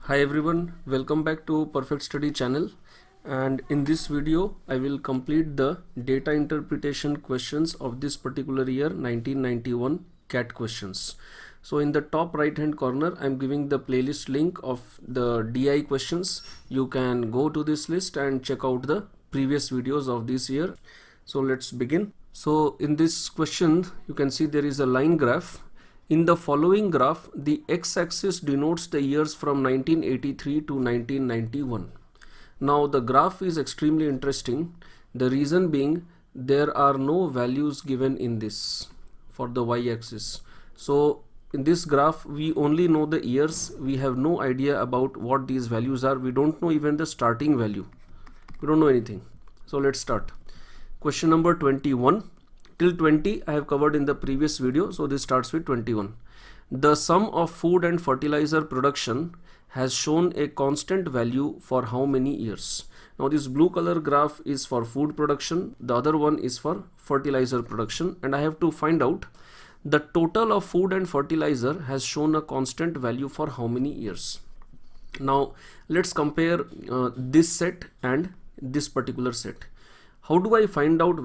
Hi everyone, welcome back to Perfect Study channel, and in this video I will complete the data interpretation questions of this particular year 1991 CAT questions. So in the top right hand corner I am giving the playlist link of the DI questions. You can go to this list and check out the previous videos of this year. So let's begin. So in this question you can see there is a line graph. In the following graph, the x-axis denotes the years from 1983 to 1991. Now the graph is extremely interesting. The reason being there are no values given in this for the y-axis. So in this graph we only know the years. We have no idea about what these values are. We don't know even the starting value. We don't know anything. So let's start. Question number 21. Till 20 I have covered in the previous video, so this starts with 21. The sum of food and fertilizer production has shown a constant value for how many years? Now this blue color graph is for food production, the other one is for fertilizer production, and I have to find out the total of food and fertilizer has shown a constant value for how many years. Now let's compare this set and this particular set. How do I find out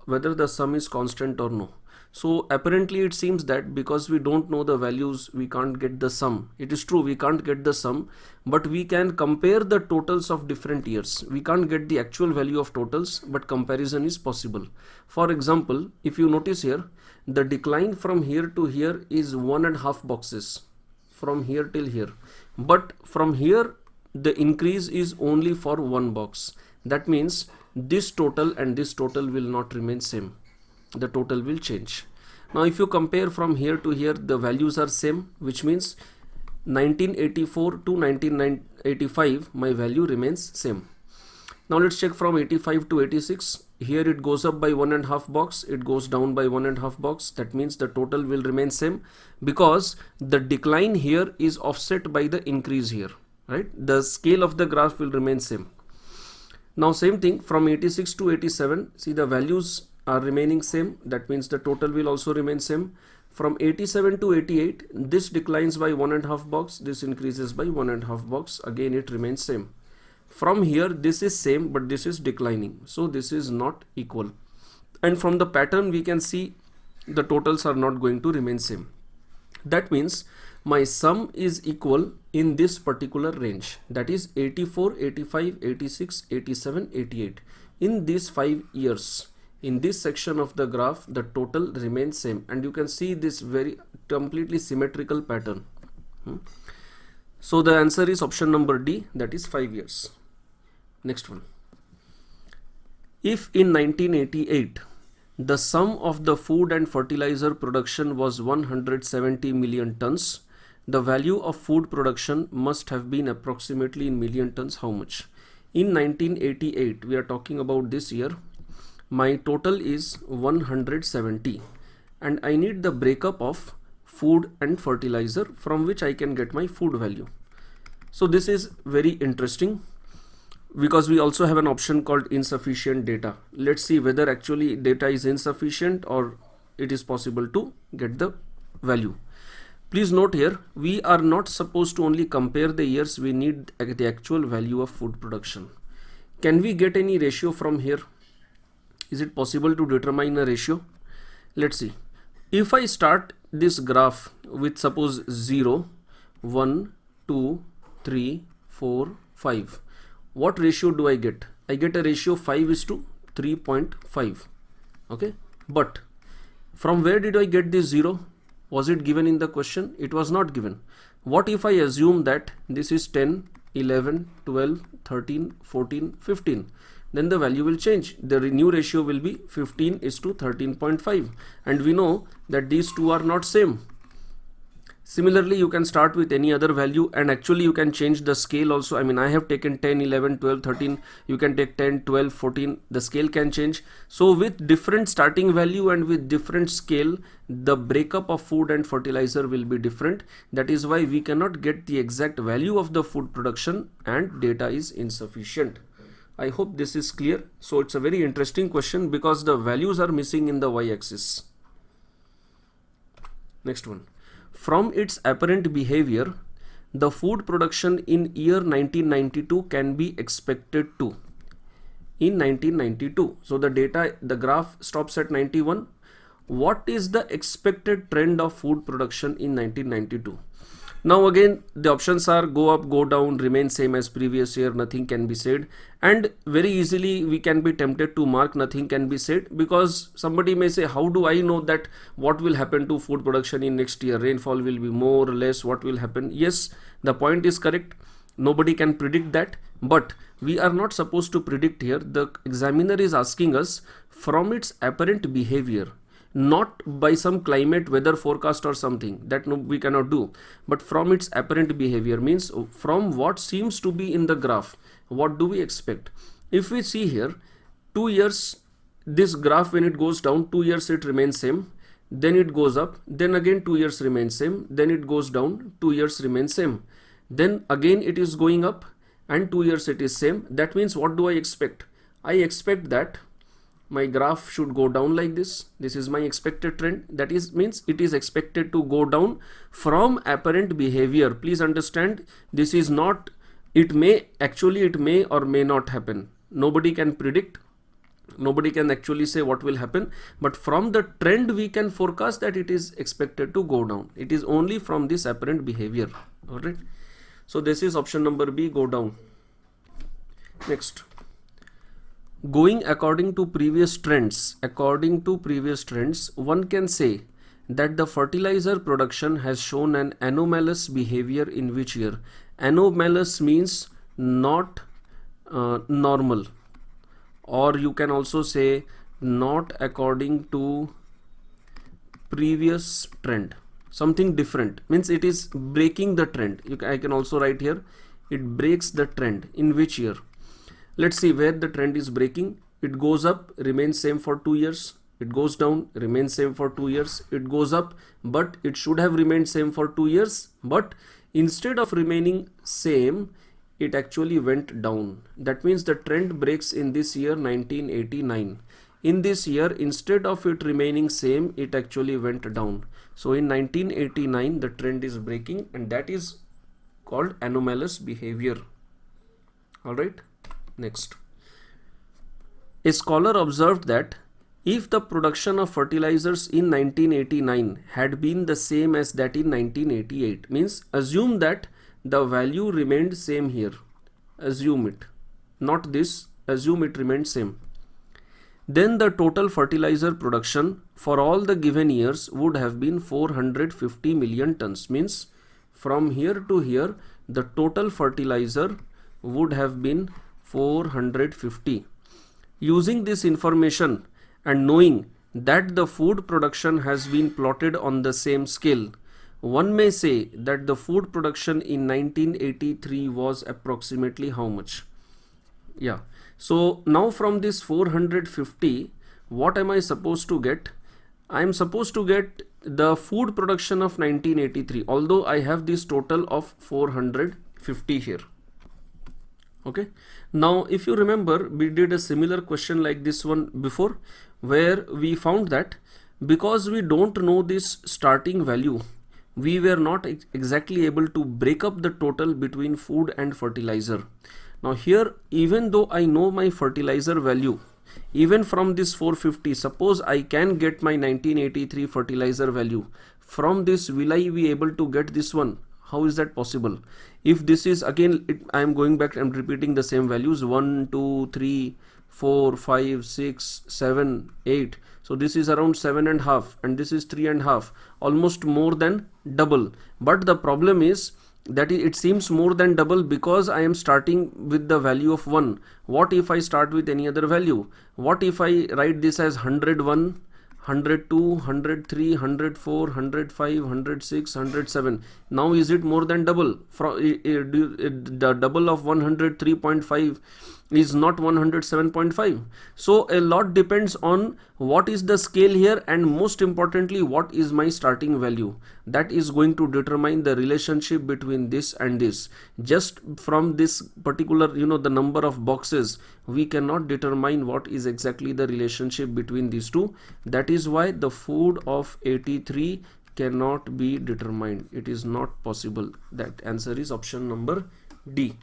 whether the sum is constant or no? So apparently it seems that because we don't know the values, we can't get the sum. It is true, we can't get the sum, but we can compare the totals of different years. We can't get the actual value of totals, but comparison is possible. For example, if you notice here, the decline from here to here is 1.5 boxes from here till here. But from here, the increase is only for 1 box. That means this total and this total will not remain same. The total will change. Now if you compare from here to here, the values are same, which means 1984 to 1985 my value remains same. Now let's check from 85 to 86. Here it goes up by 1.5 box, it goes down by 1.5 box. That means the total will remain same because the decline here is offset by the increase here, right? The scale of the graph will remain same. Now same thing from 86 to 87, see the values are remaining same. That means the total will also remain same. From 87 to 88, this declines by 1.5 box, this increases by 1.5 box, again it remains same. From here this is same, but this is declining, so this is not equal. And from the pattern we can see the totals are not going to remain same. That means my sum is equal in this particular range, that is 84, 85, 86, 87, 88. In these 5 years, in this section of the graph, the total remains same, and you can see this very completely symmetrical pattern. So the answer is option number D, that is 5 years. Next one. If in 1988 the sum of the food and fertilizer production was 170 million tons, the value of food production must have been approximately in million tons. How much? In 1988, we are talking about this year, my total is 170 and I need the breakup of food and fertilizer from which I can get my food value. So this is very interesting because we also have an option called insufficient data. Let's see whether actually data is insufficient or it is possible to get the value. Please note here, we are not supposed to only compare the years, we need the actual value of food production. Can we get any ratio from here? Is it possible to determine a ratio? Let's see. If I start this graph with suppose 0, 1, 2, 3, 4, 5. What ratio do I get? I get a ratio 5:3.5. Okay. But from where did I get this 0? Was it given in the question? It was not given. What if I assume that this is 10, 11, 12, 13, 14, 15? Then the value will change. The new ratio will be 15:13.5. And we know that these two are not same. Similarly, you can start with any other value and actually you can change the scale also. I mean, I have taken 10, 11, 12, 13. You can take 10, 12, 14. The scale can change. So with different starting value and with different scale, the breakup of food and fertilizer will be different. That is why we cannot get the exact value of the food production and data is insufficient. I hope this is clear. So it's a very interesting question because the values are missing in the y-axis. Next one. From its apparent behavior, the food production in year 1992 can be expected to in 1992. So the data, the graph stops at 91. What is the expected trend of food production in 1992? Now again the options are go up, go down, remain same as previous year, nothing can be said, and very easily we can be tempted to mark nothing can be said, because somebody may say, how do I know that what will happen to food production in next year? Rainfall will be more or less, what will happen? Yes, the point is correct. Nobody can predict that, but we are not supposed to predict here. The examiner is asking us from its apparent behavior, not by some climate weather forecast or something that we cannot do, but from its apparent behavior, means from what seems to be in the graph, what do we expect? If we see here 2 years, this graph when it goes down, 2 years it remains same, then it goes up, then again 2 years remains same, then it goes down, 2 years remains same, then again it is going up and 2 years it is same. That means what do I expect? I expect that my graph should go down like this. This is my expected trend. That is means it is expected to go down from apparent behavior. Please understand, this is not, it may or may not happen. Nobody can predict. Nobody can actually say what will happen, but from the trend we can forecast that it is expected to go down. It is only from this apparent behavior. All right. So this is option number B, go down. Next. Going according to previous trends, one can say that the fertilizer production has shown an anomalous behavior in which year? Anomalous means not normal, or you can also say not according to previous trend. Something different, means it is breaking the trend. I can also write here, it breaks the trend. In which year? Let's see where the trend is breaking. It goes up, remains same for 2 years. It goes down, remains same for 2 years. It goes up, but it should have remained same for 2 years. But instead of remaining same, it actually went down. That means the trend breaks in this year 1989. In this year, instead of it remaining same, it actually went down. So in 1989, the trend is breaking, and that is called anomalous behavior. All right. Next, a scholar observed that if the production of fertilizers in 1989 had been the same as that in 1988, means assume that the value remained same here, assume it, not this, assume it remained same, then the total fertilizer production for all the given years would have been 450 million tons. Means from here to here, the total fertilizer would have been 450. Using this information and knowing that the food production has been plotted on the same scale, one may say that the food production in 1983 was approximately how much? Yeah. So now from this 450, what am I supposed to get? I am supposed to get the food production of 1983, although I have this total of 450 here. Okay. Now if you remember, we did a similar question like this one before, where we found that because we don't know this starting value, we were not exactly able to break up the total between food and fertilizer. Now here, even though I know my fertilizer value, even from this 450, suppose I can get my 1983 fertilizer value. From this, will I be able to get this one? How is that possible? If this is again, I am going back and repeating the same values, 1, 2, 3, 4, 5, 6, 7, 8. So this is around 7.5 and this is 3.5, almost more than double. But the problem is that it seems more than double because I am starting with the value of 1. What if I start with any other value? What if I write this as 101, 102, 103, 104, 105, 106, 107. Now is it more than double? The double of 103.5 is not 107.5. So a lot depends on what is the scale here, and most importantly, what is my starting value. That is going to determine the relationship between this and this. Just from this particular, the number of boxes, we cannot determine what is exactly the relationship between these two. That is why the food of 83 cannot be determined. It is not possible. That answer is option number D.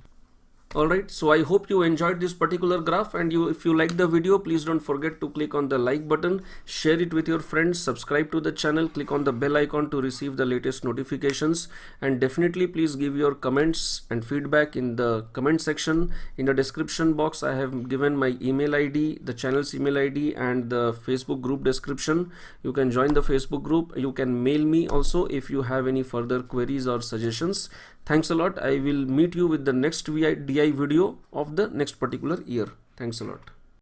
Alright, so I hope you enjoyed this particular graph, and if you like the video, please don't forget to click on the like button, share it with your friends, subscribe to the channel, click on the bell icon to receive the latest notifications, and definitely please give your comments and feedback in the comment section. In the description box I have given my email ID, the channel's email ID, and the Facebook group description. You can join the Facebook group. You can mail me also if you have any further queries or suggestions. Thanks a lot. I will meet you with the next DI video of the next particular year. Thanks a lot.